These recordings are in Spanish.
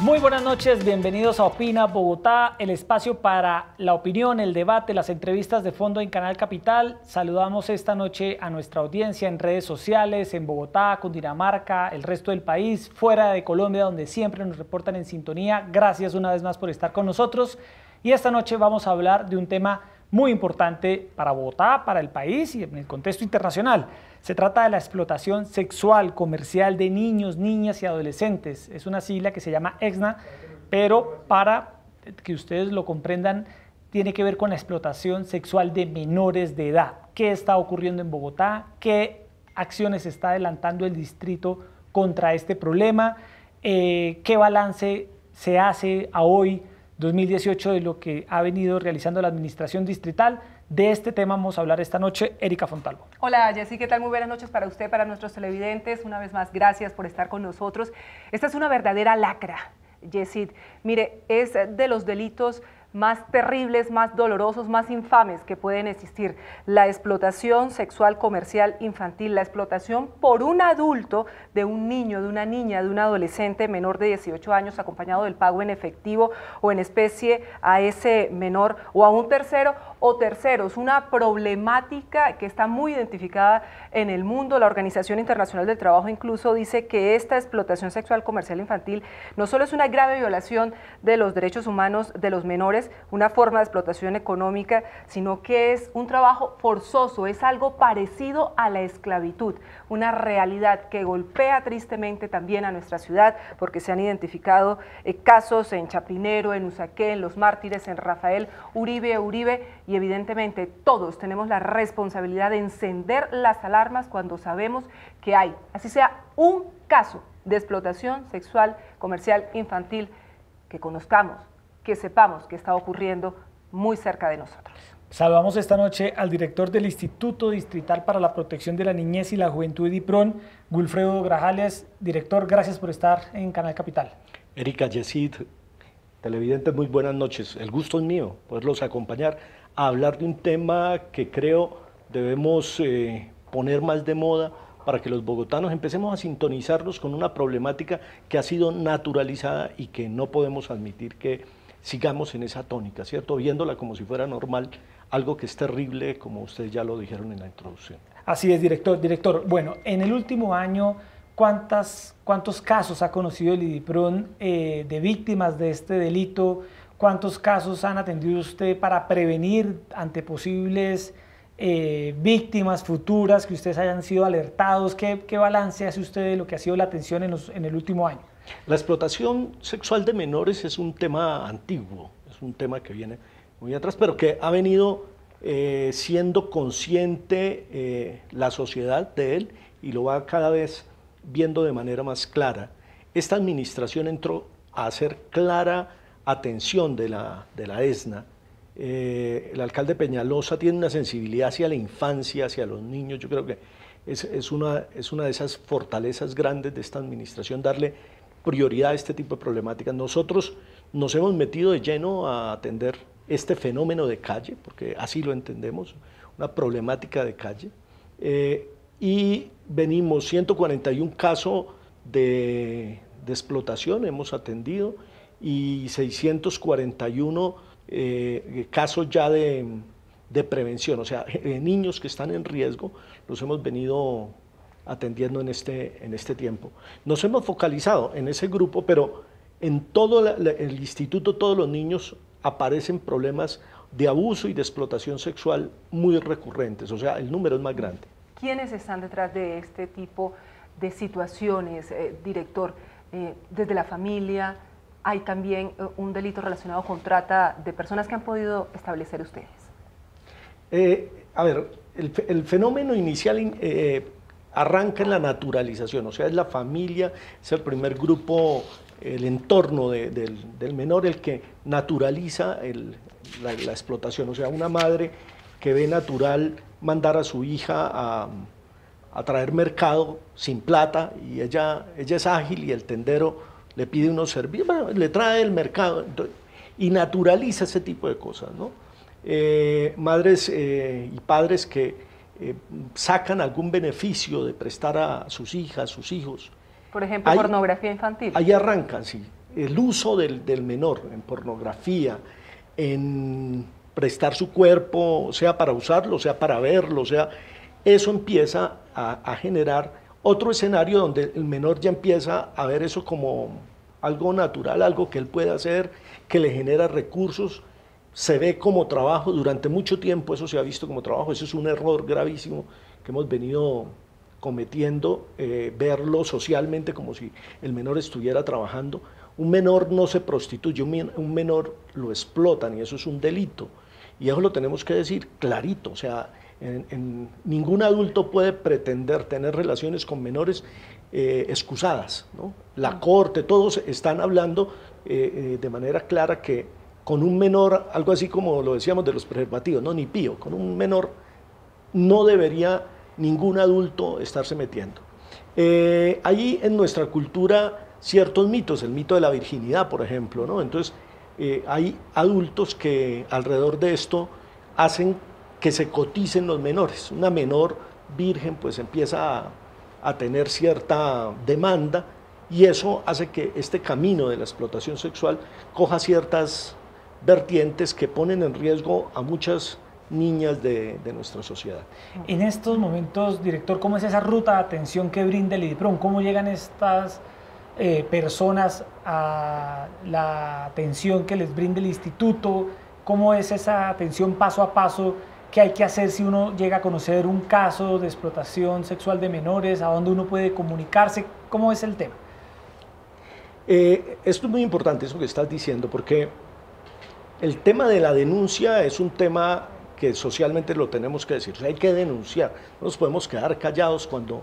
Muy buenas noches, bienvenidos a Opina Bogotá, el espacio para la opinión, el debate, las entrevistas de fondo en Canal Capital. Saludamos esta noche a nuestra audiencia en redes sociales, en Bogotá, Cundinamarca, el resto del país, fuera de Colombia, donde siempre nos reportan en sintonía. Gracias una vez más por estar con nosotros. Y esta noche vamos a hablar de un tema muy importante para Bogotá, para el país y en el contexto internacional. Se trata de la explotación sexual comercial de niños, niñas y adolescentes. Es una sigla que se llama EXNA, pero para que ustedes lo comprendan, tiene que ver con la explotación sexual de menores de edad. ¿Qué está ocurriendo en Bogotá? ¿Qué acciones está adelantando el distrito contra este problema? ¿Qué balance se hace a hoy, 2018, de lo que ha venido realizando la administración distrital? De este tema vamos a hablar esta noche. Erika Fontalvo. Hola, Jessy, ¿qué tal? Muy buenas noches para usted, para nuestros televidentes. Una vez más, gracias por estar con nosotros. Esta es una verdadera lacra, Jessy. Mire, es de los delitos más terribles, más dolorosos, más infames que pueden existir. La explotación sexual comercial infantil, la explotación por un adulto de un niño, de una niña, de un adolescente menor de 18 años acompañado del pago en efectivo o en especie a ese menor o a un tercero o terceros. Una problemática que está muy identificada en el mundo. La Organización Internacional del Trabajo incluso dice que esta explotación sexual comercial infantil no solo es una grave violación de los derechos humanos de los menores, una forma de explotación económica, sino que es un trabajo forzoso, es algo parecido a la esclavitud, una realidad que golpea tristemente también a nuestra ciudad, porque se han identificado casos en Chapinero, en Usaquén, en Los Mártires, en Rafael Uribe, y evidentemente todos tenemos la responsabilidad de encender las alarmas cuando sabemos que hay, así sea un caso de explotación sexual comercial infantil, que conozcamos, que sepamos que está ocurriendo muy cerca de nosotros. Saludamos esta noche al director del Instituto Distrital para la Protección de la Niñez y la Juventud IPRON, Wilfredo Grajales. Director, gracias por estar en Canal Capital. Erika, Yesid, televidentes, muy buenas noches. El gusto es mío poderlos acompañar a hablar de un tema que creo debemos poner más de moda para que los bogotanos empecemos a sintonizarnos con una problemática que ha sido naturalizada y que no podemos admitir que sigamos en esa tónica, ¿cierto? Viéndola como si fuera normal, algo que es terrible, como ustedes ya lo dijeron en la introducción. Así es, director. Director, bueno, en el último año, ¿cuántos casos ha conocido el IDIPRON de víctimas de este delito? ¿Cuántos casos han atendido usted para prevenir ante posibles víctimas futuras que ustedes hayan sido alertados? ¿Qué balance hace usted de lo que ha sido la atención en el último año? La explotación sexual de menores es un tema antiguo, es un tema que viene muy atrás, pero que ha venido siendo consciente la sociedad de él y lo va cada vez viendo de manera más clara. Esta administración entró a hacer clara atención de la ESNA. El alcalde Peñalosa tiene una sensibilidad hacia la infancia, hacia los niños. Yo creo que es una de esas fortalezas grandes de esta administración, darle prioridad a este tipo de problemáticas. Nosotros nos hemos metido de lleno a atender este fenómeno de calle, porque así lo entendemos, una problemática de calle, y venimos 141 casos de explotación, hemos atendido, y 641 casos ya de prevención, o sea, niños que están en riesgo, los hemos venido atendiendo en este tiempo. Nos hemos focalizado en ese grupo, pero en todo el instituto, todos los niños aparecen problemas de abuso y de explotación sexual muy recurrentes, o sea, el número es más grande. ¿Quiénes están detrás de este tipo de situaciones, director? Desde la familia, hay también un delito relacionado con trata de personas que han podido establecer ustedes. A ver, el fenómeno inicial arranca en la naturalización, o sea, es la familia, es el primer grupo, el entorno del menor el que naturaliza la explotación, o sea, una madre que ve natural mandar a su hija a traer mercado sin plata y ella es ágil y el tendero le pide unos servicios, bueno, le trae el mercado y naturaliza ese tipo de cosas, ¿no? Madres y padres que sacan algún beneficio de prestar a sus hijas, sus hijos. Por ejemplo, pornografía infantil. Ahí arrancan, sí. el uso del menor en pornografía, en prestar su cuerpo, sea para usarlo, sea para verlo, eso empieza a generar otro escenario donde el menor ya empieza a ver eso como algo natural, algo que él puede hacer, que le genera recursos, se ve como trabajo, durante mucho tiempo eso se ha visto como trabajo, eso es un error gravísimo que hemos venido cometiendo, verlo socialmente como si el menor estuviera trabajando. Un menor no se prostituye, un menor lo explotan y eso es un delito. Y eso lo tenemos que decir clarito, o sea, ningún adulto puede pretender tener relaciones con menores excusadas, ¿no? La Corte, todos están hablando de manera clara que con un menor, algo así como lo decíamos de los preservativos, no, ni pío, con un menor no debería ningún adulto estarse metiendo. Hay en nuestra cultura ciertos mitos, el mito de la virginidad, por ejemplo, ¿no? Entonces, hay adultos que alrededor de esto hacen que se coticen los menores. Una menor virgen pues empieza a tener cierta demanda y eso hace que este camino de la explotación sexual coja ciertas vertientes que ponen en riesgo a muchas niñas de nuestra sociedad. En estos momentos, director, ¿cómo es esa ruta de atención que brinda el IDIPRON? ¿Cómo llegan estas personas a la atención que les brinda el instituto? ¿Cómo es esa atención paso a paso? ¿Qué hay que hacer si uno llega a conocer un caso de explotación sexual de menores? ¿A dónde uno puede comunicarse? ¿Cómo es el tema? Esto es muy importante, eso que estás diciendo, porque el tema de la denuncia es un tema que socialmente lo tenemos que decir. O sea, hay que denunciar, no nos podemos quedar callados cuando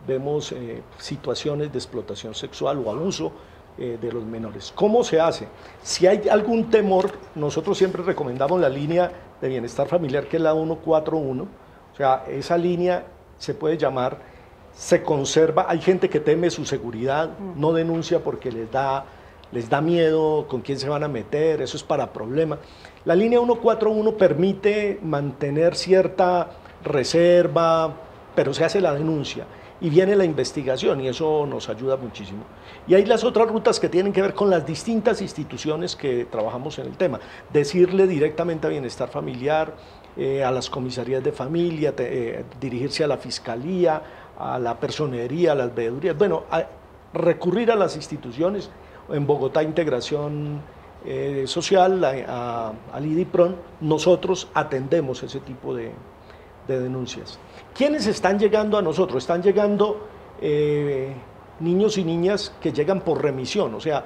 vemos situaciones de explotación sexual o abuso de los menores. ¿Cómo se hace? Si hay algún temor, nosotros siempre recomendamos la línea de bienestar familiar, que es la 141, o sea, esa línea se puede llamar, se conserva, hay gente que teme su seguridad, no denuncia porque les da miedo con quién se van a meter, eso es para problemas. La línea 141 permite mantener cierta reserva, pero se hace la denuncia y viene la investigación y eso nos ayuda muchísimo. Y hay las otras rutas que tienen que ver con las distintas instituciones que trabajamos en el tema. Decirle directamente a Bienestar Familiar, a las comisarías de familia, dirigirse a la fiscalía, a la personería, a las veedurías, bueno, recurrir a las instituciones, en Bogotá Integración Social, al IDIPRON, nosotros atendemos ese tipo de denuncias. ¿Quiénes están llegando a nosotros? Están llegando niños y niñas que llegan por remisión, o sea,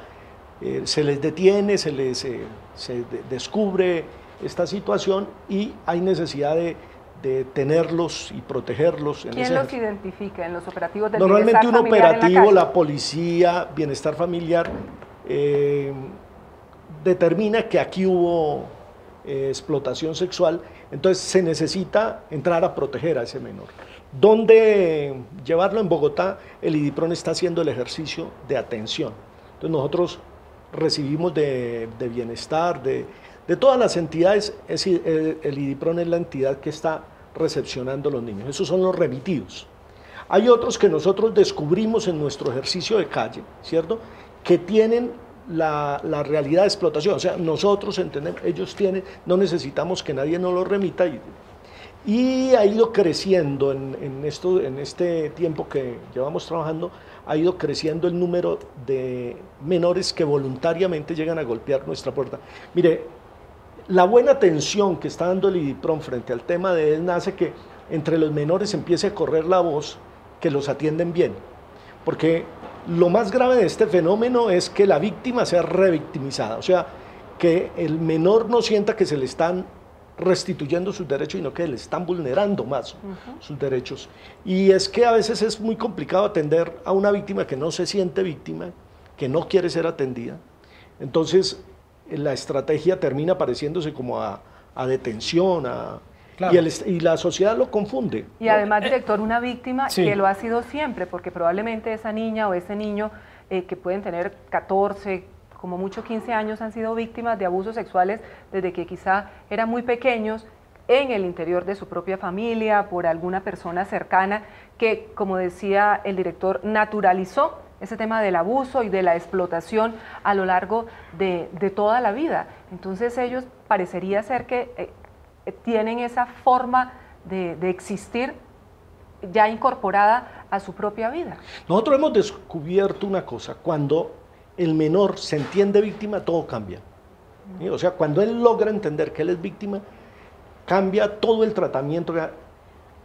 se les detiene, se descubre esta situación y hay necesidad de tenerlos y protegerlos. ¿Quién los identifica en los operativos del Normalmente Bienestar un Familiar operativo, la policía, Bienestar Familiar, determina que aquí hubo explotación sexual, entonces se necesita entrar a proteger a ese menor. ¿Dónde llevarlo? En Bogotá, el IDIPRON está haciendo el ejercicio de atención. Entonces nosotros recibimos de bienestar, de todas las entidades, el IDIPRON es la entidad que está recepcionando a los niños. Esos son los remitidos. Hay otros que nosotros descubrimos en nuestro ejercicio de calle, ¿cierto? Que tienen la realidad de explotación, o sea, nosotros entendemos, ellos tienen, no necesitamos que nadie nos lo remita y ha ido creciendo en este tiempo que llevamos trabajando, ha ido creciendo el número de menores que voluntariamente llegan a golpear nuestra puerta. Mire, la buena atención que está dando el IDIPRON frente al tema de él nace que entre los menores empiece a correr la voz que los atienden bien, porque lo más grave de este fenómeno es que la víctima sea revictimizada, o sea, que el menor no sienta que se le están restituyendo sus derechos, sino que le están vulnerando más sus derechos. Y es que a veces es muy complicado atender a una víctima que no se siente víctima, que no quiere ser atendida. Entonces, la estrategia termina pareciéndose como a detención, claro. Y la sociedad lo confunde. Y además, director, una víctima que lo ha sido siempre, porque probablemente esa niña o ese niño que pueden tener 14, como mucho 15 años, han sido víctimas de abusos sexuales desde que quizá eran muy pequeños en el interior de su propia familia, por alguna persona cercana que, como decía el director, naturalizó ese tema del abuso y de la explotación a lo largo de toda la vida. Entonces ellos parecería ser que tienen esa forma de existir ya incorporada a su propia vida. Nosotros hemos descubierto una cosa: cuando el menor se entiende víctima, todo cambia. ¿Sí? O sea, cuando él logra entender que él es víctima, cambia todo el tratamiento,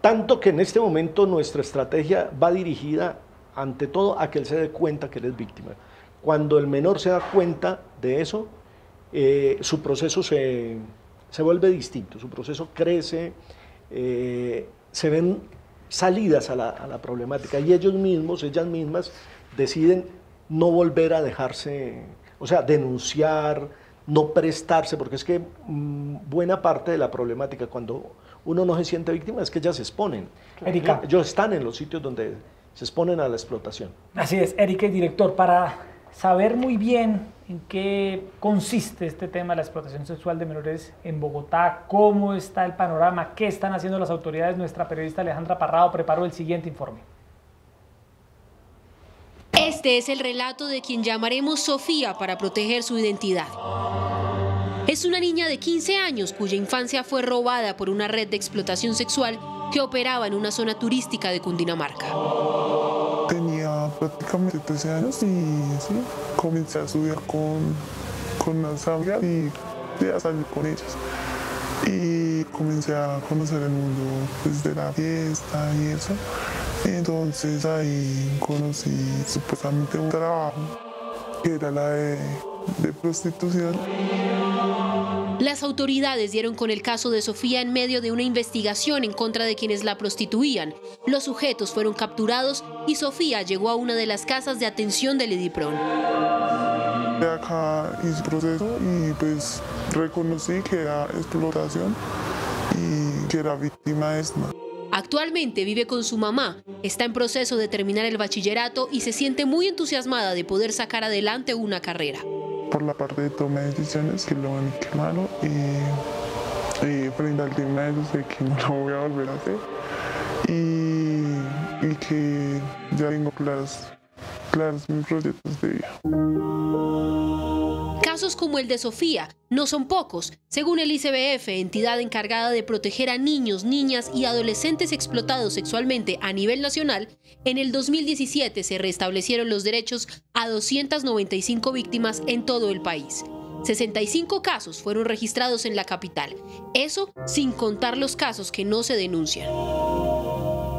tanto que en este momento nuestra estrategia va dirigida ante todo a que él se dé cuenta que él es víctima. Cuando el menor se da cuenta de eso, su proceso se vuelve distinto, su proceso crece, se ven salidas a la problemática, y ellos mismos, ellas mismas, deciden no volver a dejarse, o sea, denunciar, no prestarse, porque es que buena parte de la problemática cuando uno no se siente víctima es que ellas se exponen. Erika. Ellos están en los sitios donde se exponen a la explotación. Así es, Erika, director, para saber muy bien en qué consiste este tema de la explotación sexual de menores en Bogotá, cómo está el panorama, qué están haciendo las autoridades, nuestra periodista Alejandra Parrado preparó el siguiente informe. Este es el relato de quien llamaremos Sofía para proteger su identidad. Es una niña de 15 años cuya infancia fue robada por una red de explotación sexual que operaba en una zona turística de Cundinamarca. Tenía prácticamente 13 años y sí, comencé a estudiar con unas amigas y a salir con ellas. Y comencé a conocer el mundo pues, de la fiesta y eso. Entonces ahí conocí supuestamente un trabajo que era la de prostitución. Las autoridades dieron con el caso de Sofía en medio de una investigación en contra de quienes la prostituían. Los sujetos fueron capturados y Sofía llegó a una de las casas de atención del IDIPRON. Acá hice proceso y pues reconocí que era explotación y que era víctima de esto. Actualmente vive con su mamá, está en proceso de terminar el bachillerato y se siente muy entusiasmada de poder sacar adelante una carrera. Por la parte de toma de decisiones, que lo bueno y que malo, y frente al tema de eso sé que no lo voy a volver a hacer y que ya tengo claros mis proyectos de vida. Casos como el de Sofía no son pocos. Según el ICBF, entidad encargada de proteger a niños, niñas y adolescentes explotados sexualmente a nivel nacional, en el 2017 se restablecieron los derechos a 295 víctimas en todo el país. 65 casos fueron registrados en la capital. Eso sin contar los casos que no se denuncian.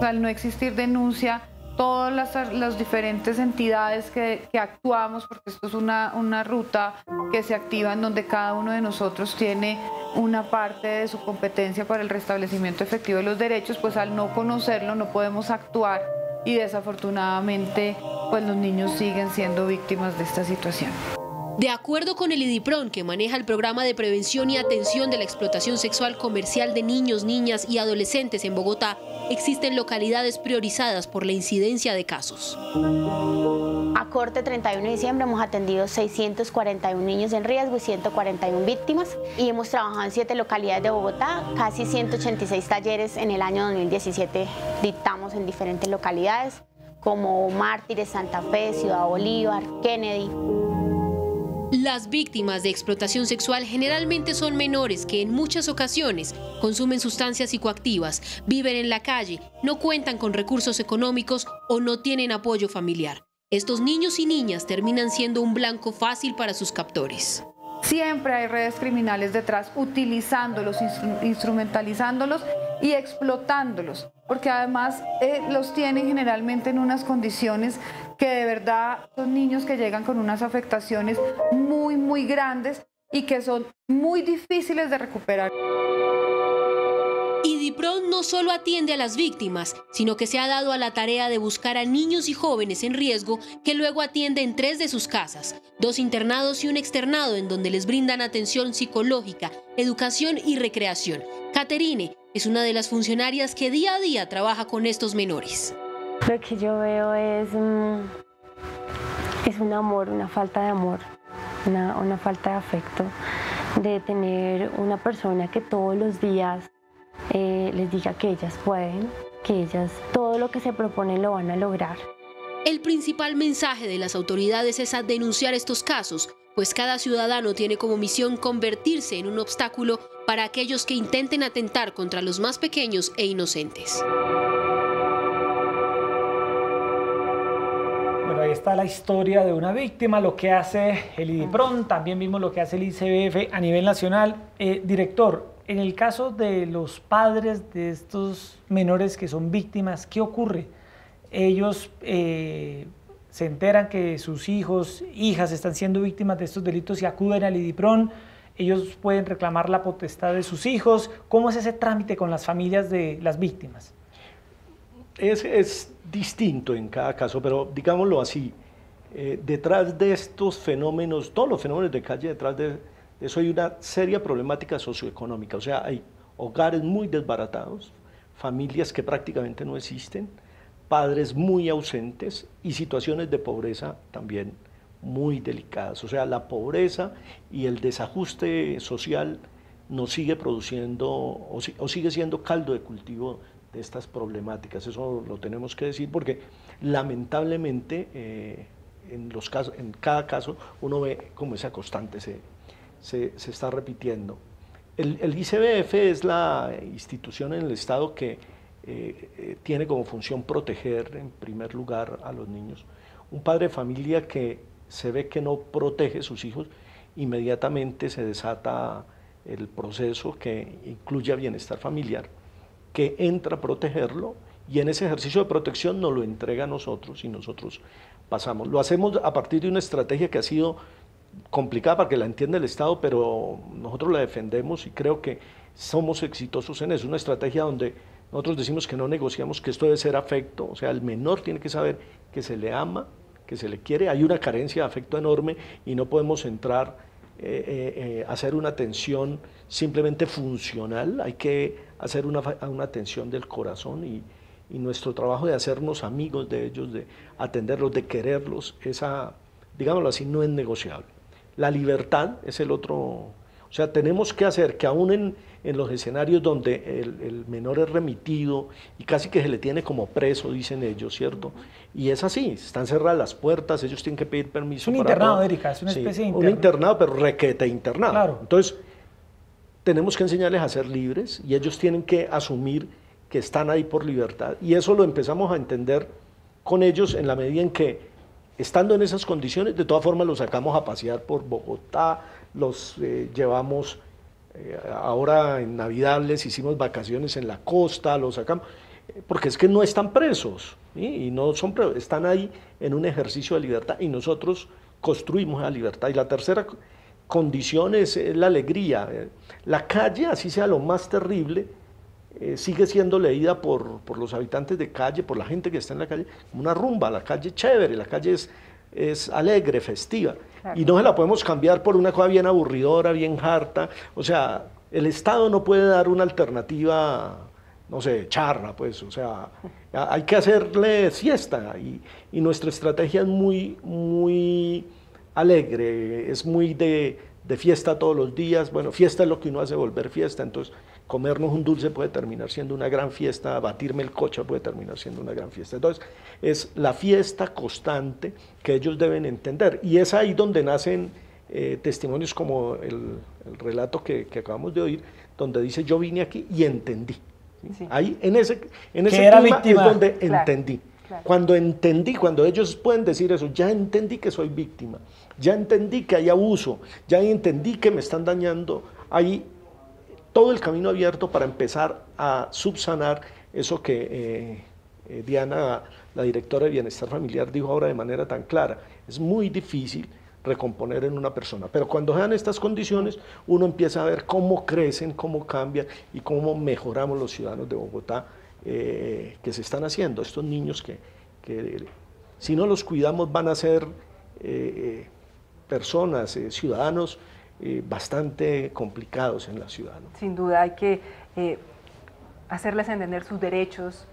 Al no existir denuncia, todas las diferentes entidades que actuamos, porque esto es una ruta que se activa en donde cada uno de nosotros tiene una parte de su competencia para el restablecimiento efectivo de los derechos, pues al no conocerlo no podemos actuar y desafortunadamente pues los niños siguen siendo víctimas de esta situación. De acuerdo con el IDIPRON, que maneja el programa de prevención y atención de la explotación sexual comercial de niños, niñas y adolescentes en Bogotá, existen localidades priorizadas por la incidencia de casos. A corte 31 de diciembre hemos atendido 641 niños en riesgo y 141 víctimas y hemos trabajado en 7 localidades de Bogotá, casi 186 talleres en el año 2017 dictamos en diferentes localidades como Mártires, Santa Fe, Ciudad Bolívar, Kennedy. Las víctimas de explotación sexual generalmente son menores que en muchas ocasiones consumen sustancias psicoactivas, viven en la calle, no cuentan con recursos económicos o no tienen apoyo familiar. Estos niños y niñas terminan siendo un blanco fácil para sus captores. Siempre hay redes criminales detrás, utilizándolos, instrumentalizándolos y explotándolos, porque además los tienen generalmente en unas condiciones que de verdad son niños que llegan con unas afectaciones muy grandes y que son muy difíciles de recuperar. IDIPRON no solo atiende a las víctimas, sino que se ha dado a la tarea de buscar a niños y jóvenes en riesgo que luego atiende en 3 de sus casas, 2 internados y un externado en donde les brindan atención psicológica, educación y recreación. Caterine es una de las funcionarias que día a día trabaja con estos menores. Lo que yo veo es un amor, una falta de amor, una falta de afecto, de tener una persona que todos los días les diga que ellas pueden, que ellas todo lo que se proponen lo van a lograr El principal mensaje de las autoridades es a denunciar estos casos, pues cada ciudadano tiene como misión convertirse en un obstáculo para aquellos que intenten atentar contra los más pequeños e inocentes. Bueno, ahí está la historia de una víctima, lo que hace el IDIPRON, también vimos lo que hace el ICBF a nivel nacional. Director, en el caso de los padres de estos menores que son víctimas, ¿qué ocurre? Ellos se enteran que sus hijos, hijas están siendo víctimas de estos delitos y acuden al IDIPRON. Ellos pueden reclamar la potestad de sus hijos. ¿Cómo es ese trámite con las familias de las víctimas? Es distinto en cada caso, pero digámoslo así, detrás de estos fenómenos, todos los fenómenos de calle, detrás de eso hay una seria problemática socioeconómica. O sea, hay hogares muy desbaratados, familias que prácticamente no existen, padres muy ausentes y situaciones de pobreza también muy delicadas. O sea, la pobreza y el desajuste social nos sigue produciendo o sigue siendo caldo de cultivo de estas problemáticas. Eso lo tenemos que decir porque lamentablemente en cada caso uno ve como esa constante se está repitiendo. El ICBF es la institución en el Estado que tiene como función proteger en primer lugar a los niños. Un padre de familia que se ve que no protege a sus hijos, inmediatamente se desata el proceso que incluye a bienestar familiar, que entra a protegerlo y en ese ejercicio de protección nos lo entrega a nosotros y nosotros pasamos. Lo hacemos a partir de una estrategia que ha sido complicada para que la entienda el Estado, pero nosotros la defendemos y creo que somos exitosos en eso. Una estrategia donde nosotros decimos que no negociamos, que esto debe ser afecto, o sea, el menor tiene que saber que se le ama, que se le quiere. Hay una carencia de afecto enorme y no podemos entrar a hacer una atención simplemente funcional, hay que hacer una atención del corazón y nuestro trabajo de hacernos amigos de ellos, de atenderlos, de quererlos, digámoslo así, no es negociable. La libertad es el otro, o sea, tenemos que hacer que aún en los escenarios donde el menor es remitido y casi que se le tiene como preso, dicen ellos, ¿cierto? Y es así, están cerradas las puertas, ellos tienen que pedir permiso. Es un internado, Erika, es una especie de internado. Un internado, pero requete internado. Claro. Entonces, tenemos que enseñarles a ser libres y ellos tienen que asumir que están ahí por libertad. Y eso lo empezamos a entender con ellos en la medida en que, estando en esas condiciones, de todas formas los sacamos a pasear por Bogotá, los llevamos, ahora en Navidad les hicimos vacaciones en la costa, los sacamos, porque es que no están presos, ¿sí? Y no son presos, están ahí en un ejercicio de libertad y nosotros construimos la libertad. Y la tercera condición es la alegría. La calle, así sea lo más terrible, sigue siendo leída por los habitantes de calle, por la gente que está en la calle, como una rumba. La calle es chévere, la calle es alegre, festiva, claro. Y no se la podemos cambiar por una cosa bien aburridora, bien harta. O sea, el Estado no puede dar una alternativa, no sé, charra, pues, o sea, hay que hacerle siesta y nuestra estrategia es muy alegre, es muy de fiesta todos los días. Bueno, fiesta es lo que uno hace volver fiesta, entonces comernos un dulce puede terminar siendo una gran fiesta, batirme el coche puede terminar siendo una gran fiesta. Entonces, es la fiesta constante que ellos deben entender. Y es ahí donde nacen testimonios como el relato que acabamos de oír, donde dice, yo vine aquí y entendí. ¿Sí? Sí. Ahí, en ese clima es donde entendí. Claro. Cuando entendí, cuando ellos pueden decir eso, ya entendí que soy víctima, ya entendí que hay abuso, ya entendí que me están dañando, ahí todo el camino abierto para empezar a subsanar eso que Diana, la directora de Bienestar Familiar, dijo ahora de manera tan clara. Es muy difícil recomponer en una persona, pero cuando se dan estas condiciones, uno empieza a ver cómo crecen, cómo cambian y cómo mejoramos los ciudadanos de Bogotá que se están haciendo. Estos niños que si no los cuidamos van a ser personas, ciudadanos, bastante complicados en la ciudad, ¿no? Sin duda hay que hacerles entender sus derechos,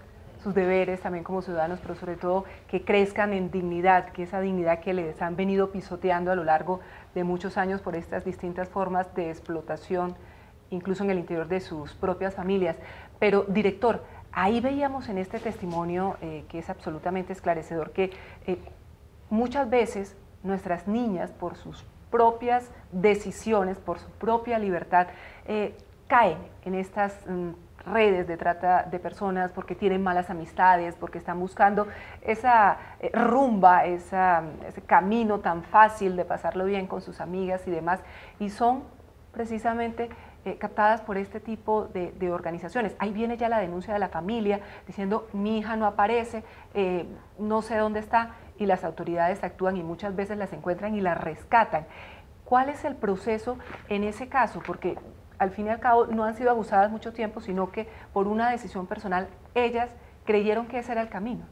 sus deberes también como ciudadanos, pero sobre todo que crezcan en dignidad, que esa dignidad que les han venido pisoteando a lo largo de muchos años por estas distintas formas de explotación, incluso en el interior de sus propias familias. Pero, director, Ahí veíamos en este testimonio, que es absolutamente esclarecedor, que muchas veces nuestras niñas, por sus propias decisiones, por su propia libertad, caen en estas redes de trata de personas porque tienen malas amistades, porque están buscando esa rumba, ese camino tan fácil de pasarlo bien con sus amigas y demás, y son precisamente captadas por este tipo de organizaciones. Ahí viene ya la denuncia de la familia diciendo: mi hija no aparece, no sé dónde está, y las autoridades actúan y muchas veces las encuentran y las rescatan. ¿Cuál es el proceso en ese caso? Porque al fin y al cabo no han sido abusadas mucho tiempo, sino que por una decisión personal ellas creyeron que ese era el camino.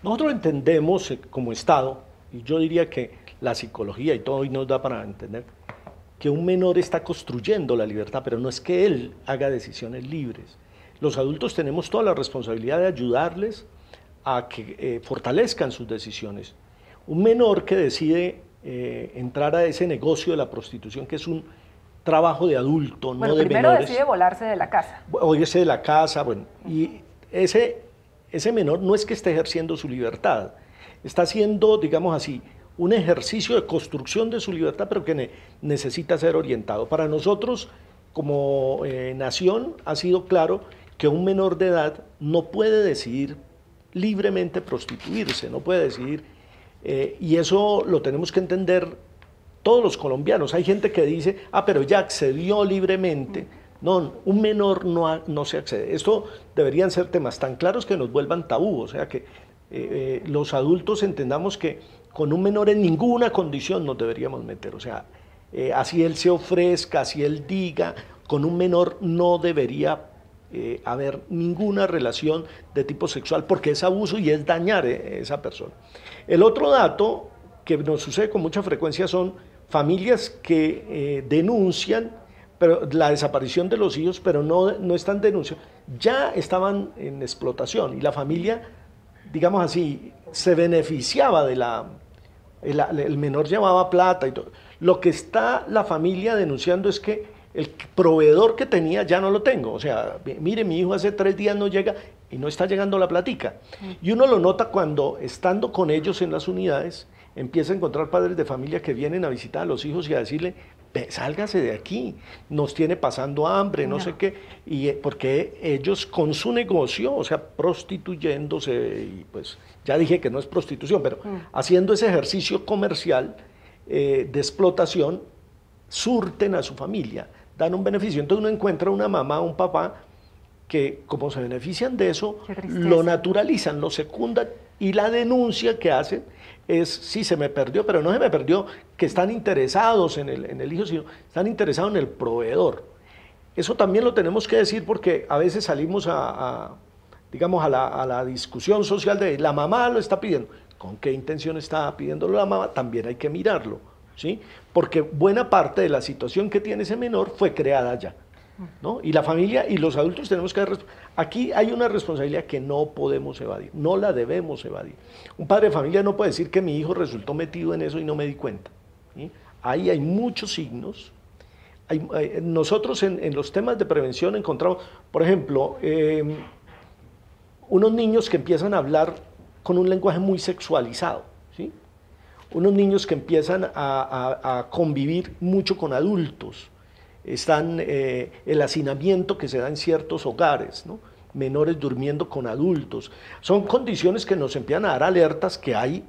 Nosotros entendemos como Estado, y yo diría que la psicología y todo hoy nos da para entender, que un menor está construyendo la libertad, pero no es que él haga decisiones libres. Los adultos tenemos toda la responsabilidad de ayudarles a que fortalezcan sus decisiones. Un menor que decide entrar a ese negocio de la prostitución, que es un trabajo de adulto, no de primero menores. Decide volarse de la casa. O irse de la casa, bueno, y ese menor no es que esté ejerciendo su libertad, está haciendo, digamos así, un ejercicio de construcción de su libertad, pero que necesita ser orientado. Para nosotros, como nación, ha sido claro que un menor de edad no puede decidir libremente prostituirse, no puede decidir, y eso lo tenemos que entender todos los colombianos. Hay gente que dice: ah, pero ya accedió libremente. No, un menor no se accede. Esto deberían ser temas tan claros que nos vuelvan tabú, o sea que los adultos entendamos que con un menor en ninguna condición nos deberíamos meter, o sea, así él se ofrezca, así él diga, con un menor no debería haber ninguna relación de tipo sexual, porque es abuso y es dañar a esa persona. El otro dato que nos sucede con mucha frecuencia son familias que denuncian la desaparición de los hijos, pero no están denunciando, ya estaban en explotación, y la familia, digamos así, se beneficiaba de el menor llevaba plata y todo. Lo que está la familia denunciando es que el proveedor que tenía ya no lo tengo, o sea, mire, mi hijo hace 3 días no llega y no está llegando la platica. Y uno lo nota cuando, estando con ellos en las unidades, empieza a encontrar padres de familia que vienen a visitar a los hijos y a decirle: sálgase de aquí, nos tiene pasando hambre, no sé qué, y porque ellos con su negocio, o sea, prostituyéndose, y pues ya dije que no es prostitución, pero haciendo ese ejercicio comercial de explotación, surten a su familia, dan un beneficio. Entonces uno encuentra una mamá o un papá que, como se benefician de eso, lo naturalizan, lo secundan, y la denuncia que hacen es: sí, se me perdió, pero no se me perdió que están interesados en el hijo, sino están interesados en el proveedor. Eso también lo tenemos que decir, porque a veces salimos digamos, a la discusión social de la mamá lo está pidiendo. ¿Con qué intención está pidiéndolo la mamá? También hay que mirarlo, ¿sí? Porque buena parte de la situación que tiene ese menor fue creada ya, ¿no? Y la familia y los adultos tenemos que... Aquí hay una responsabilidad que no podemos evadir, no la debemos evadir. Un padre de familia no puede decir que mi hijo resultó metido en eso y no me di cuenta, ¿sí? Ahí hay muchos signos. Nosotros en los temas de prevención encontramos, por ejemplo, unos niños que empiezan a hablar con un lenguaje muy sexualizado, ¿sí? Unos niños que empiezan a convivir mucho con adultos. Están el hacinamiento que se da en ciertos hogares, ¿no? Menores durmiendo con adultos. Son condiciones que nos empiezan a dar alertas que ahí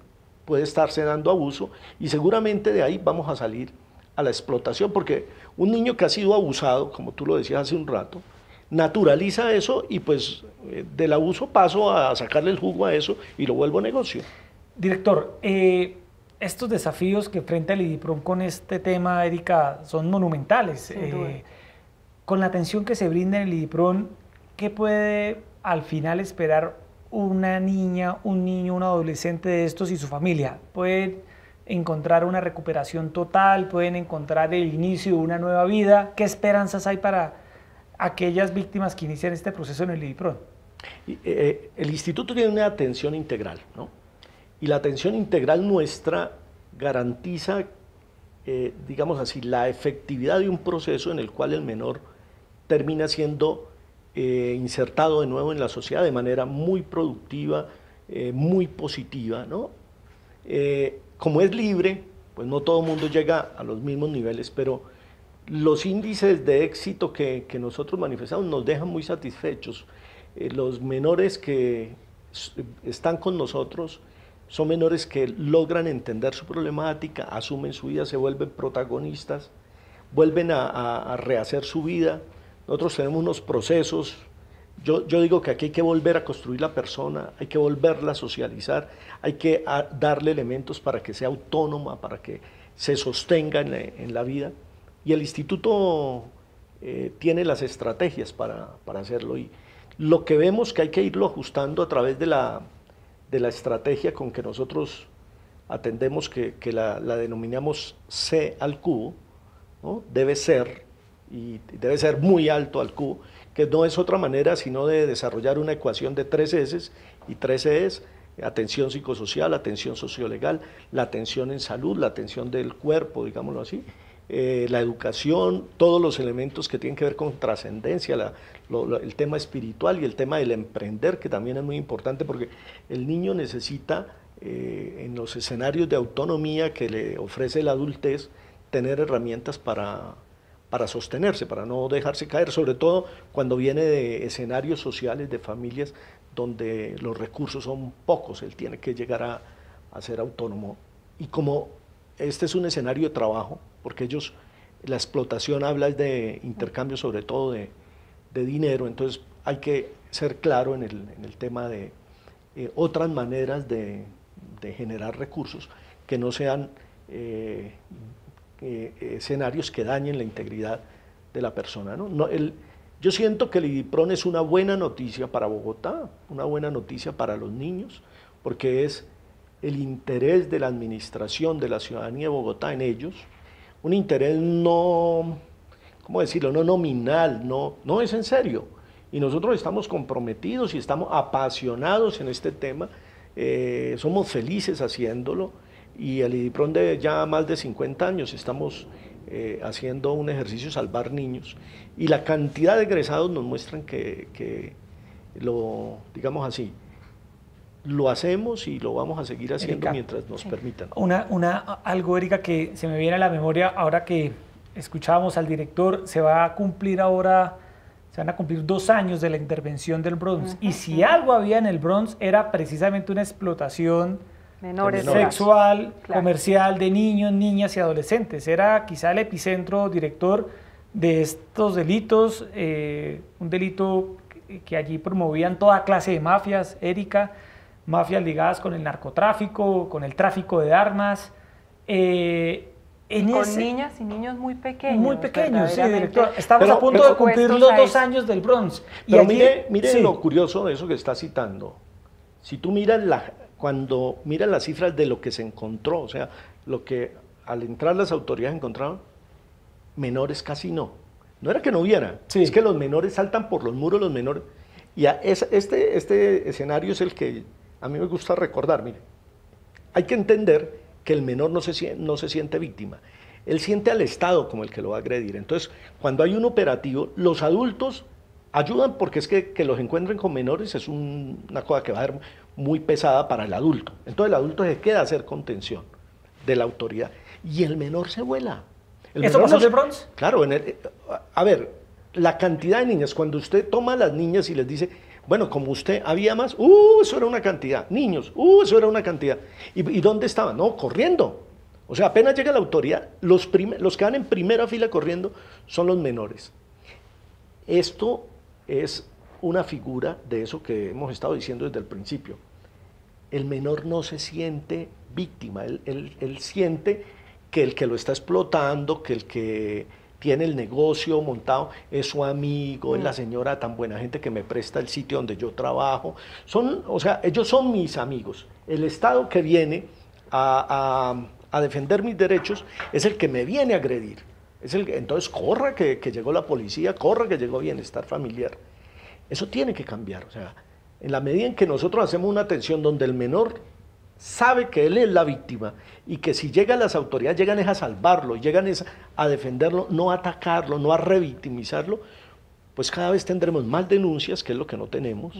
puede estarse dando abuso, y seguramente de ahí vamos a salir a la explotación, porque un niño que ha sido abusado, como tú lo decías hace un rato, naturaliza eso, y pues del abuso paso a sacarle el jugo a eso y lo vuelvo negocio. Director, estos desafíos que enfrenta el IDIPRON con este tema, Erika, son monumentales. Con la atención que se brinda en el IDIPRON, ¿qué puede al final esperar una niña, un niño, un adolescente de estos y su familia? ¿Pueden encontrar una recuperación total? ¿Pueden encontrar el inicio de una nueva vida? ¿Qué esperanzas hay para aquellas víctimas que inician este proceso en el IDIPRON? El instituto tiene una atención integral, ¿no? Y la atención integral nuestra garantiza, digamos así, la efectividad de un proceso en el cual el menor termina siendo insertado de nuevo en la sociedad de manera muy productiva, muy positiva, ¿no? Como es libre, pues no todo el mundo llega a los mismos niveles, pero los índices de éxito que nosotros manifestamos nos dejan muy satisfechos. Los menores que están con nosotros son menores que logran entender su problemática, asumen su vida, se vuelven protagonistas, vuelven a rehacer su vida. Nosotros tenemos unos procesos, yo digo que aquí hay que volver a construir la persona, hay que volverla a socializar, hay que darle elementos para que sea autónoma, para que se sostenga en la vida. Y el instituto tiene las estrategias para hacerlo. Y lo que vemos que hay que irlo ajustando a través de la estrategia con que nosotros atendemos, que la denominamos C al cubo, ¿no? Debe ser, y debe ser muy alto al cubo, que no es otra manera sino de desarrollar una ecuación de 3 S, y 3 Es atención psicosocial, atención sociolegal, la atención en salud, la atención del cuerpo, digámoslo así, la educación, todos los elementos que tienen que ver con trascendencia, el tema espiritual y el tema del emprender, que también es muy importante porque el niño necesita, en los escenarios de autonomía que le ofrece la adultez, tener herramientas para sostenerse, para no dejarse caer, sobre todo cuando viene de escenarios sociales, de familias donde los recursos son pocos, él tiene que llegar a ser autónomo. Y como este es un escenario de trabajo, porque la explotación habla de intercambio sobre todo de dinero, entonces hay que ser claro en el tema de otras maneras de generar recursos que no sean escenarios que dañen la integridad de la persona, ¿no? Yo siento que el IDIPRON es una buena noticia para Bogotá, una buena noticia para los niños, porque es el interés de la administración, de la ciudadanía de Bogotá en ellos, un interés no, ¿cómo decirlo?, no nominal, no es en serio. Y nosotros estamos comprometidos y estamos apasionados en este tema, somos felices haciéndolo, y el IDIPRON de ya más de 50 años estamos haciendo un ejercicio Salvar Niños, y la cantidad de egresados nos muestran que digamos así, lo hacemos y lo vamos a seguir haciendo, Erika, mientras nos permitan. Algo, Erika, que se me viene a la memoria ahora que escuchábamos al director, se van a cumplir 2 años de la intervención del Bronx, y si algo había en el Bronx era precisamente una explotación sexual, claro, comercial de niños, niñas y adolescentes. Era quizá el epicentro, director, de estos delitos, un delito que allí promovían toda clase de mafias, Erika, mafias ligadas con el narcotráfico, con el tráfico de armas. Con niñas y niños muy pequeños. Muy pequeños, sí, director. Estamos a punto de cumplir los 2 años del Bronx. Pero allí, mire sí, lo curioso de eso que está citando. Si tú miras cuando miras las cifras de lo que se encontró, o sea, lo que al entrar las autoridades encontraron, menores casi no. No era que no hubiera, sí, es que los menores saltan por los muros, los menores. Y este escenario es el que a mí me gusta recordar. Mire, hay que entender que el menor no se siente víctima, él siente al Estado como el que lo va a agredir. Entonces, cuando hay un operativo, los adultos ayudan, porque es que los encuentren con menores es una cosa que va a ser muy pesada para el adulto. Entonces el adulto se queda a hacer contención de la autoridad y el menor se vuela. ¿Eso pasó en el Bronx? Claro, a ver, la cantidad de niñas, cuando usted toma a las niñas y les dice, bueno, como usted había más, eso era una cantidad, niños, eso era una cantidad. ¿Y dónde estaban? No, corriendo. O sea, apenas llega la autoridad, los que van en primera fila corriendo son los menores. Esto es una figura de eso que hemos estado diciendo desde el principio. El menor no se siente víctima, él siente que el que lo está explotando, que el que tiene el negocio montado es su amigo, es la señora tan buena gente que me presta el sitio donde yo trabajo. O sea, ellos son mis amigos. El Estado que viene a defender mis derechos es el que me viene a agredir. Entonces corra que llegó la policía, corra que llegó bienestar familiar. Eso tiene que cambiar. O sea, en la medida en que nosotros hacemos una atención donde el menor sabe que él es la víctima y que si llegan las autoridades, llegan a salvarlo, llegan a defenderlo, no a atacarlo, no a revictimizarlo, pues cada vez tendremos más denuncias, que es lo que no tenemos.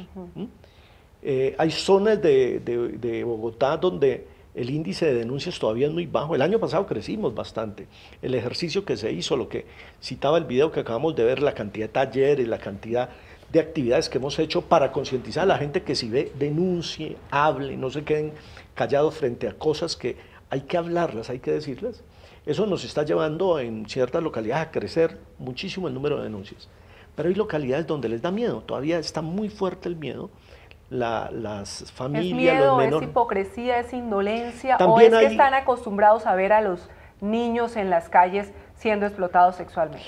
Hay zonas de Bogotá donde el índice de denuncias todavía es muy bajo. El año pasado crecimos bastante. El ejercicio que se hizo, lo que citaba el video que acabamos de ver, la cantidad de talleres, la cantidad de actividades que hemos hecho para concientizar a la gente que si ve, denuncie, hable, no se queden callados frente a cosas que hay que hablarlas, hay que decirlas. Eso nos está llevando en ciertas localidades a crecer muchísimo el número de denuncias. Pero hay localidades donde les da miedo, todavía está muy fuerte el miedo. Las familias, ¿Es miedo, los menores. es hipocresía, es indolencia, También o es que hay... están acostumbrados a ver a los niños en las calles siendo explotados sexualmente?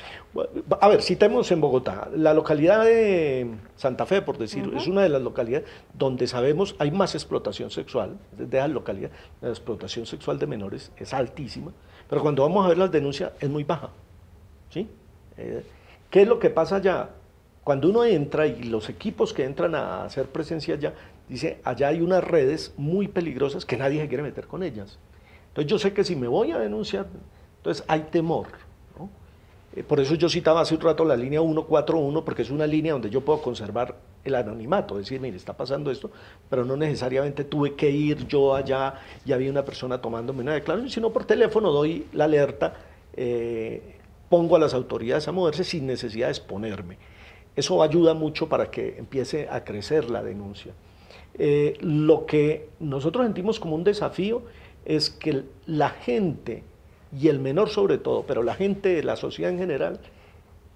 A ver, citemos en Bogotá, la localidad de Santa Fe, por decirlo, es una de las localidades donde sabemos hay más explotación sexual, de esa localidad, la explotación sexual de menores es altísima, pero cuando vamos a ver las denuncias es muy baja, ¿sí? ¿Qué es lo que pasa allá? Cuando uno entra y los equipos que entran a hacer presencia allá, dice, allá hay unas redes muy peligrosas que nadie se quiere meter con ellas. Entonces yo sé que si me voy a denunciar, entonces hay temor, ¿no? Por eso yo citaba hace un rato la línea 141, porque es una línea donde yo puedo conservar el anonimato, decir, mire, está pasando esto, pero no necesariamente tuve que ir yo allá y había una persona tomándome una declaración, sino por teléfono doy la alerta, pongo a las autoridades a moverse sin necesidad de exponerme. Eso ayuda mucho para que empiece a crecer la denuncia. Lo que nosotros sentimos como un desafío es que la gente, y el menor sobre todo, pero la gente, la sociedad en general,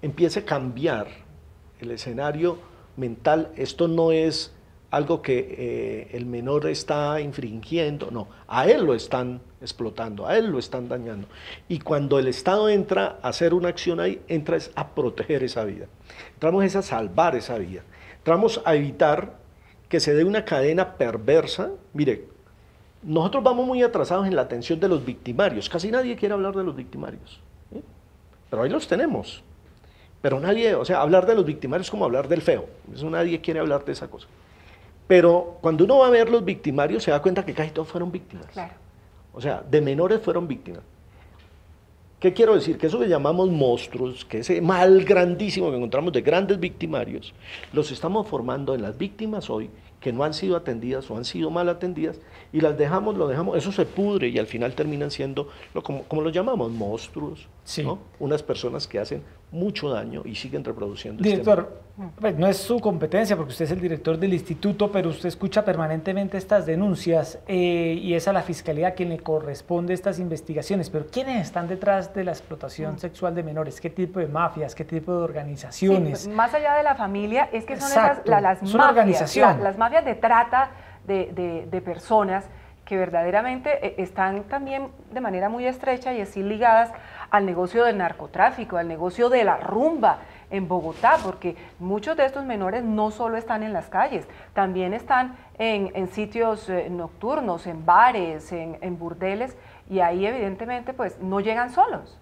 empiece a cambiar el escenario mental. Esto no es algo que el menor está infringiendo, no, a él lo están explotando, a él lo están dañando. Y cuando el Estado entra a hacer una acción ahí, entra es a proteger esa vida, entramos es a salvar esa vida, entramos a evitar que se dé una cadena perversa. Mire, nosotros vamos muy atrasados en la atención de los victimarios, casi nadie quiere hablar de los victimarios, ¿sí? Pero ahí los tenemos, pero nadie, o sea, hablar de los victimarios es como hablar del feo, eso nadie quiere hablar de esa cosa. Pero cuando uno va a ver los victimarios se da cuenta que casi todos fueron víctimas. Claro. O sea, de menores fueron víctimas. ¿Qué quiero decir? Que eso que llamamos monstruos, que ese mal grandísimo que encontramos de grandes victimarios, los estamos formando en las víctimas hoy, que no han sido atendidas o han sido mal atendidas, y las dejamos, lo dejamos, eso se pudre y al final terminan siendo, como lo llamamos, monstruos, sí, ¿no? Unas personas que hacen mucho daño y siguen reproduciendo. Director, pues no es su competencia porque usted es el director del instituto, pero usted escucha permanentemente estas denuncias y es a la Fiscalía quien le corresponde estas investigaciones, pero ¿quiénes están detrás de la explotación sexual de menores? ¿Qué tipo de mafias? ¿Qué tipo de organizaciones? Sí, más allá de la familia, es que son Exacto, esas, las es una mafias, organización. las mafias de trata de personas que verdaderamente están también de manera muy estrecha y así ligadas al negocio del narcotráfico, al negocio de la rumba en Bogotá, porque muchos de estos menores no solo están en las calles, también están en sitios nocturnos, en bares, en burdeles, y ahí evidentemente pues no llegan solos.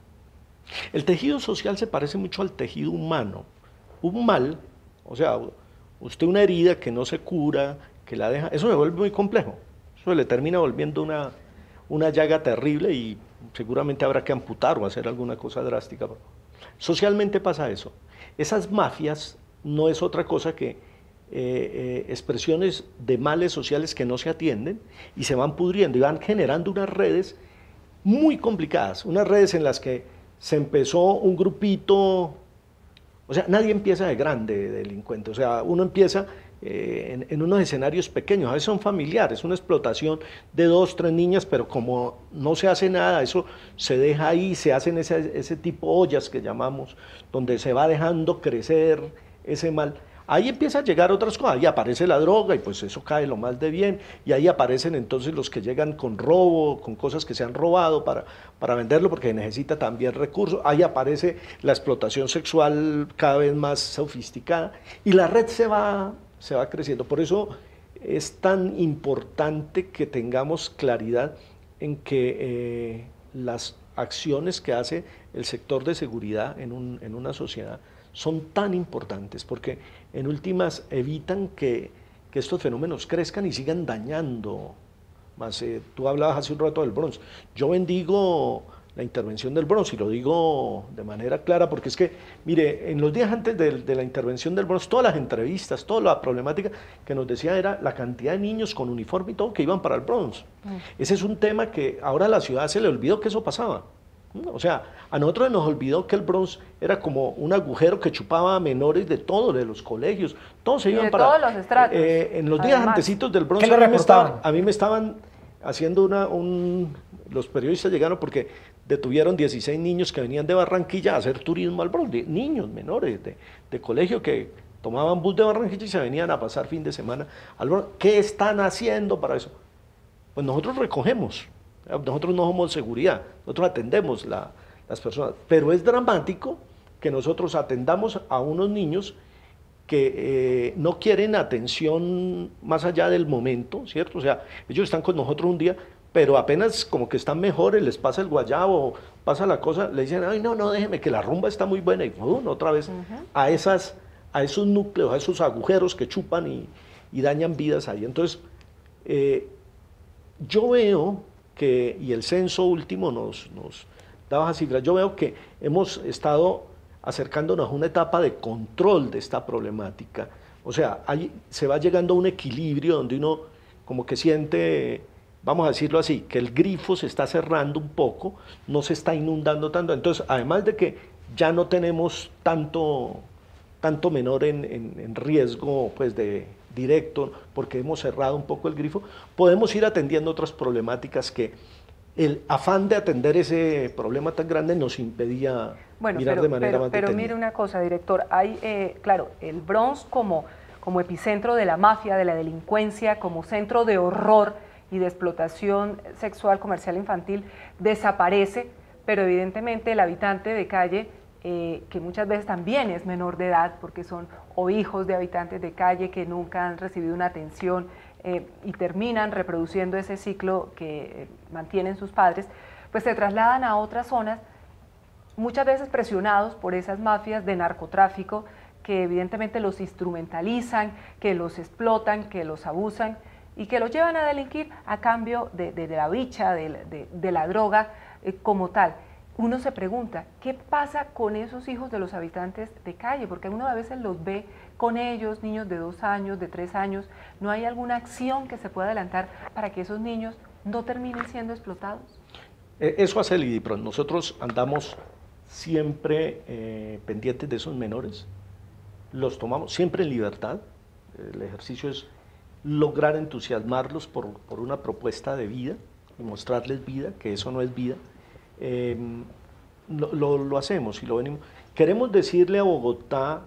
El tejido social se parece mucho al tejido humano. Un mal, o sea, usted una herida que no se cura, que la deja, eso se vuelve muy complejo, eso le termina volviendo una llaga terrible y seguramente habrá que amputar o hacer alguna cosa drástica. Socialmente pasa eso. Esas mafias no es otra cosa que expresiones de males sociales que no se atienden y se van pudriendo y van generando unas redes muy complicadas, unas redes en las que se empezó un grupito, o sea, nadie empieza de grande delincuente, o sea, uno empieza en unos escenarios pequeños, a veces son familiares, una explotación de 2, 3 niñas, pero como no se hace nada, eso se deja ahí, se hacen ese tipo de ollas que llamamos, donde se va dejando crecer ese mal. Ahí empieza a llegar otras cosas, ahí aparece la droga y pues eso cae lo más de bien, y ahí aparecen entonces los que llegan con robo, con cosas que se han robado para venderlo porque necesita también recursos, ahí aparece la explotación sexual cada vez más sofisticada y la red se va creciendo. Por eso es tan importante que tengamos claridad en que las acciones que hace el sector de seguridad en una sociedad son tan importantes, porque en últimas evitan que estos fenómenos crezcan y sigan dañando más. Tú hablabas hace un rato del Bronx. Yo bendigo la intervención del Bronx, y lo digo de manera clara porque es que, mire, en los días antes de la intervención del Bronx, todas las entrevistas, toda la problemática que nos decía era la cantidad de niños con uniforme y todo que iban para el Bronx. Ese es un tema que ahora a la ciudad se le olvidó que eso pasaba. O sea, a nosotros nos olvidó que el Bronx era como un agujero que chupaba a menores de todos, de los colegios, todos se iban de para... todos los estratos. En los días antecitos del Bronx, ¿qué le reportaban? a mí me estaban haciendo los periodistas llegaron porque detuvieron 16 niños que venían de Barranquilla a hacer turismo al Bronx, niños menores de colegio que tomaban bus de Barranquilla y se venían a pasar fin de semana al Bronx. ¿Qué están haciendo para eso? Pues nosotros recogemos. Nosotros no somos seguridad, nosotros atendemos las personas, pero es dramático que nosotros atendamos a unos niños que no quieren atención más allá del momento, ¿cierto? O sea, ellos están con nosotros un día, pero apenas como que están mejores, les pasa el guayabo, pasa la cosa, le dicen, ay, no, déjeme, que la rumba está muy buena, y otra vez a esos núcleos, a esos agujeros que chupan y dañan vidas ahí. Entonces, yo veo y el censo último nos da bajas cifras, yo veo que hemos estado acercándonos a una etapa de control de esta problemática. O sea, se va llegando a un equilibrio donde uno como que siente, vamos a decirlo así, que el grifo se está cerrando un poco, no se está inundando tanto. Entonces, además de que ya no tenemos tanto menor en riesgo pues de directo, porque hemos cerrado un poco el grifo, podemos ir atendiendo otras problemáticas que el afán de atender ese problema tan grande nos impedía mirar de manera más detenida. Pero mire una cosa, director, hay, claro, el Bronx como epicentro de la mafia, de la delincuencia, como centro de horror y de explotación sexual, comercial infantil, desaparece, pero evidentemente el habitante de calle, que muchas veces también es menor de edad, porque son o hijos de habitantes de calle que nunca han recibido una atención y terminan reproduciendo ese ciclo que mantienen sus padres, pues se trasladan a otras zonas, muchas veces presionados por esas mafias de narcotráfico que evidentemente los instrumentalizan, que los explotan, que los abusan y que los llevan a delinquir a cambio de la bicha, de la droga como tal. Uno se pregunta, ¿qué pasa con esos hijos de los habitantes de calle? Porque uno a veces los ve con ellos, niños de 2 años, de 3 años. ¿No hay alguna acción que se pueda adelantar para que esos niños no terminen siendo explotados? Eso hace el IDIPRON. Nosotros andamos siempre pendientes de esos menores. Los tomamos siempre en libertad. El ejercicio es lograr entusiasmarlos por una propuesta de vida y mostrarles vida, que eso no es vida. Lo hacemos y lo venimos. Queremos decirle a Bogotá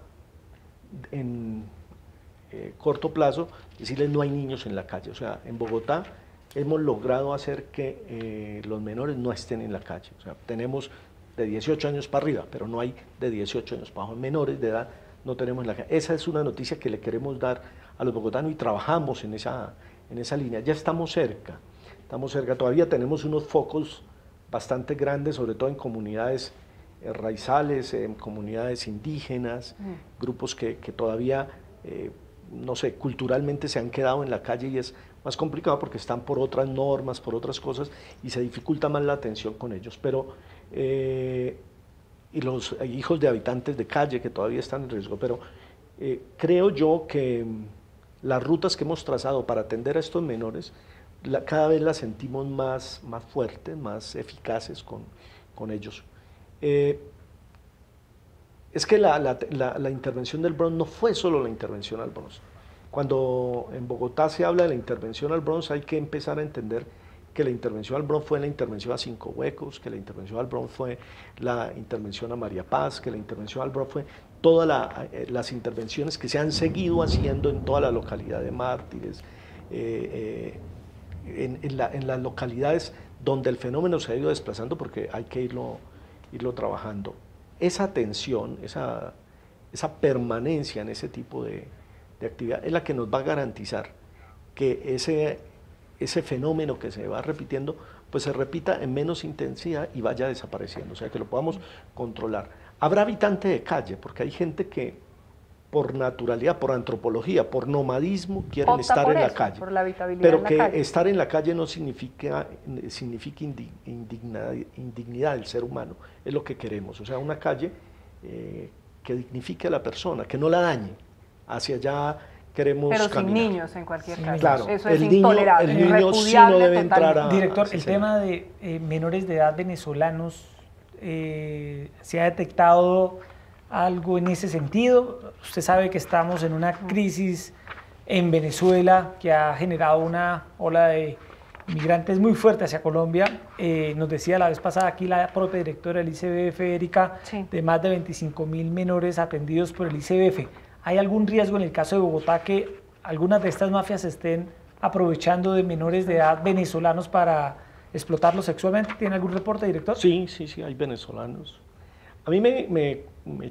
en corto plazo, decirles no hay niños en la calle. O sea, en Bogotá hemos logrado hacer que los menores no estén en la calle. O sea, tenemos de 18 años para arriba, pero no hay de 18 años para abajo. Menores de edad no tenemos en la calle. Esa es una noticia que le queremos dar a los bogotanos y trabajamos en esa línea. Ya estamos cerca, todavía tenemos unos focos bastante grandes, sobre todo en comunidades raizales, en comunidades indígenas, grupos que todavía, no sé, culturalmente se han quedado en la calle y es más complicado porque están por otras normas, por otras cosas y se dificulta más la atención con ellos. Pero, y los hijos de habitantes de calle que todavía están en riesgo, pero creo yo que las rutas que hemos trazado para atender a estos menores cada vez las sentimos más fuertes, más eficaces con ellos. Es que la intervención del Bronx no fue solo la intervención al Bronx. Cuando en Bogotá se habla de la intervención al Bronx, hay que empezar a entender que la intervención al Bronx fue la intervención a Cinco Huecos, que la intervención al Bronx fue la intervención a María Paz, que la intervención al Bronx fue todas las intervenciones que se han seguido haciendo en toda la localidad de Mártires, en las localidades donde el fenómeno se ha ido desplazando, porque hay que irlo trabajando. Esa atención, esa permanencia en ese tipo de actividad es la que nos va a garantizar que ese fenómeno que se va repitiendo, pues se repita en menos intensidad y vaya desapareciendo, o sea, que lo podamos controlar. Habrá habitante de calle, porque hay gente que por naturalidad, por antropología, por nomadismo, quieren Opta estar por en la eso, calle. por la habitabilidad Pero en la que calle. estar en la calle no significa indignidad del ser humano, es lo que queremos. O sea, una calle que dignifique a la persona, que no la dañe. Hacia allá queremos Pero caminar. sin niños en cualquier caso. Claro, Eso es el niño intolerable, sí no irrepudiable debe entrar totalmente. Director, sí, el señor. tema de menores de edad venezolanos, ¿se ha detectado algo en ese sentido? Usted sabe que estamos en una crisis en Venezuela que ha generado una ola de migrantes muy fuerte hacia Colombia. Nos decía la vez pasada aquí la propia directora del ICBF, Erika, Sí. de más de 25.000 menores atendidos por el ICBF. ¿Hay algún riesgo en el caso de Bogotá que algunas de estas mafias estén aprovechando de menores de edad venezolanos para explotarlos sexualmente? ¿Tiene algún reporte, director? Sí, hay venezolanos. A mí me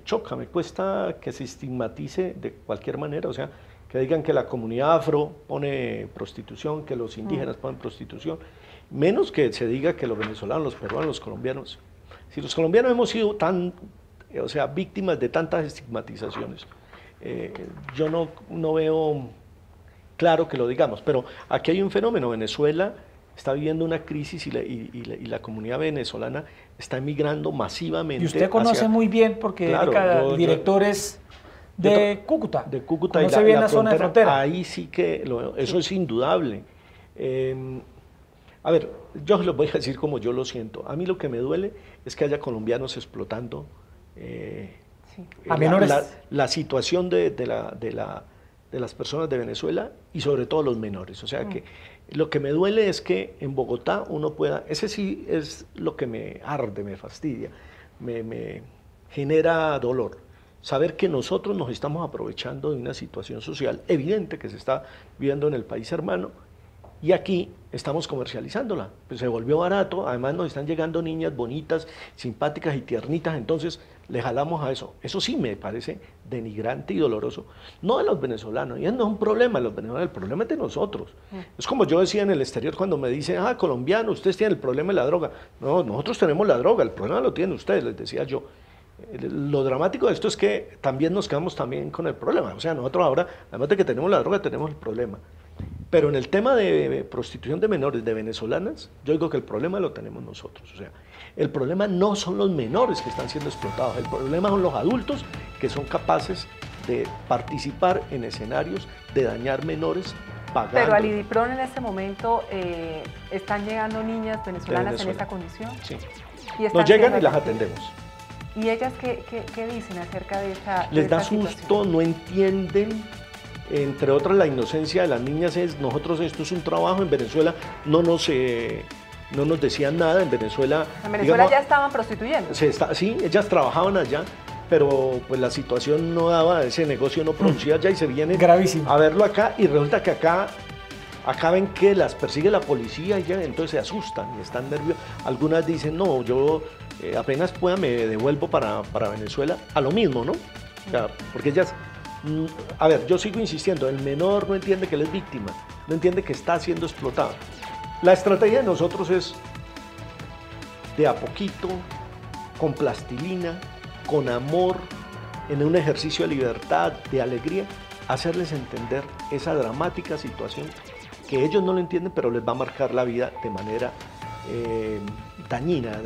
choca, me cuesta que se estigmatice de cualquier manera, o sea, que digan que la comunidad afro pone prostitución, que los indígenas ponen prostitución, menos que se diga que los venezolanos, los peruanos, los colombianos. Si los colombianos hemos sido víctimas de tantas estigmatizaciones, yo no veo claro que lo digamos, pero aquí hay un fenómeno. Venezuela está viviendo una crisis y la comunidad venezolana está emigrando masivamente. Y usted conoce muy bien porque Claro, Erika, director es de Cúcuta. De Cúcuta conoce bien la zona de frontera. Ahí sí que eso es indudable. A ver, yo les voy a decir como yo lo siento. A mí lo que me duele es que haya colombianos explotando a menores. La situación de las personas de Venezuela y sobre todo los menores. O sea que lo que me duele es que en Bogotá uno pueda, ese sí es lo que me arde, me fastidia, me genera dolor. Saber que nosotros nos estamos aprovechando de una situación social evidente que se está viviendo en el país hermano y aquí estamos comercializándola. Pues se volvió barato, además nos están llegando niñas bonitas, simpáticas y tiernitas, entonces le jalamos a eso. Eso sí me parece denigrante y doloroso. No de los venezolanos, y no es un problema de los venezolanos, el problema es de nosotros. Es como yo decía en el exterior cuando me dicen, colombiano, ustedes tienen el problema de la droga. No, nosotros tenemos la droga, el problema lo tienen ustedes, les decía yo. Lo dramático de esto es que también nos quedamos también con el problema. O sea, nosotros ahora, además de que tenemos la droga, tenemos el problema. Pero en el tema de prostitución de menores, de venezolanas, yo digo que el problema lo tenemos nosotros. O sea, el problema no son los menores que están siendo explotados, el problema son los adultos que son capaces de participar en escenarios de dañar menores pagando. Pero al IDIPRON en este momento están llegando niñas venezolanas en esa condición. Sí. Nos llegan y las atendemos. ¿Y ellas qué dicen acerca de esta Les da situación? susto, no entienden. Entre otras, la inocencia de las niñas es, nosotros esto es un trabajo, en Venezuela no nos decían nada, en Venezuela... En Venezuela ya estaban prostituyendo. Sí, ellas trabajaban allá, pero pues la situación no daba, ese negocio no producía allá y se vienen gravísimo a verlo acá y resulta que acá ven que las persigue la policía y ya, entonces se asustan y están nerviosos. Algunas dicen, no, yo apenas pueda me devuelvo para Venezuela, a lo mismo, ¿no? O sea, porque ellas... A ver, yo sigo insistiendo, el menor no entiende que él es víctima, no entiende que está siendo explotado. La estrategia de nosotros es de a poquito, con plastilina, con amor, en un ejercicio de libertad, de alegría, hacerles entender esa dramática situación que ellos no lo entienden, pero les va a marcar la vida de manera dañina,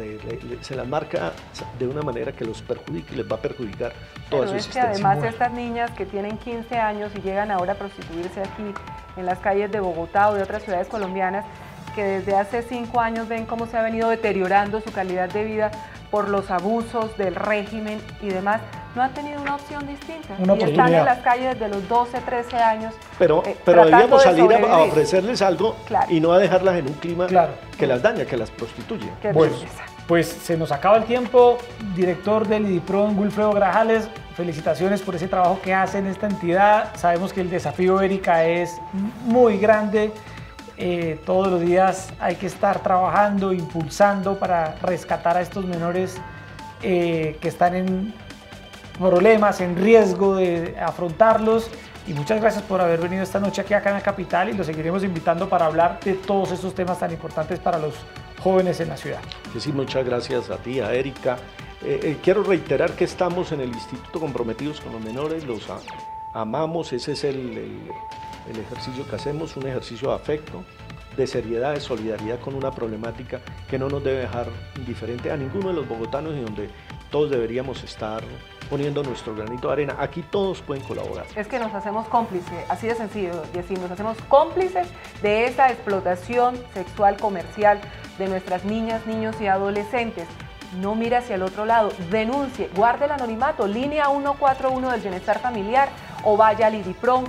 se las marca de una manera que los perjudica y les va a perjudicar toda su existencia. Pero es que además estas niñas que tienen 15 años y llegan ahora a prostituirse aquí en las calles de Bogotá o de otras ciudades colombianas, que desde hace 5 años ven cómo se ha venido deteriorando su calidad de vida por los abusos del régimen y demás, no han tenido una opción distinta. Y están en las calles desde los 12, 13 años. Pero debíamos salir a ofrecerles algo y no a dejarlas en un clima que las daña, que las prostituye. Bueno, pues se nos acaba el tiempo. Director del IDIPRON, Wilfredo Grajales, felicitaciones por ese trabajo que hace en esta entidad. Sabemos que el desafío, Erika, es muy grande. Todos los días hay que estar trabajando, impulsando para rescatar a estos menores que están en problemas, en riesgo de afrontarlos. Y muchas gracias por haber venido esta noche aquí acá en la capital y lo seguiremos invitando para hablar de todos estos temas tan importantes para los jóvenes en la ciudad. Sí, muchas gracias a ti, a Erika. quiero reiterar que estamos en el instituto comprometidos con los menores, los amamos, ese es el ejercicio que hacemos, un ejercicio de afecto, de seriedad, de solidaridad con una problemática que no nos debe dejar indiferente a ninguno de los bogotanos y donde todos deberíamos estar poniendo nuestro granito de arena. Aquí todos pueden colaborar. Es que nos hacemos cómplices, así de sencillo, decir, nos hacemos cómplices de esta explotación sexual comercial de nuestras niñas, niños y adolescentes. No mire hacia el otro lado, denuncie, guarde el anonimato, línea 141 del Bienestar Familiar o vaya al IDIPRON,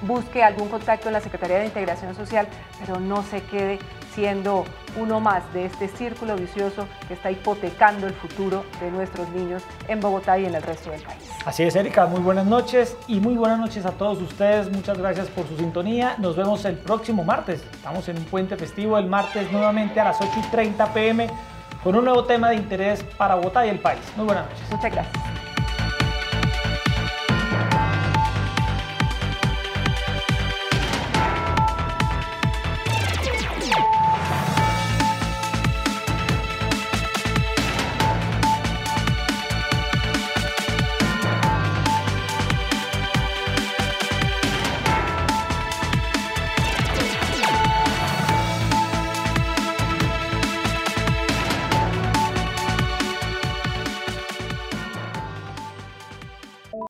busque algún contacto en la Secretaría de Integración Social, pero no se quede siendo uno más de este círculo vicioso que está hipotecando el futuro de nuestros niños en Bogotá y en el resto del país. Así es, Erika, muy buenas noches y muy buenas noches a todos ustedes. Muchas gracias por su sintonía. Nos vemos el próximo martes. Estamos en un puente festivo el martes nuevamente a las 8:30 p.m. con un nuevo tema de interés para Bogotá y el país. Muy buenas noches. Muchas gracias.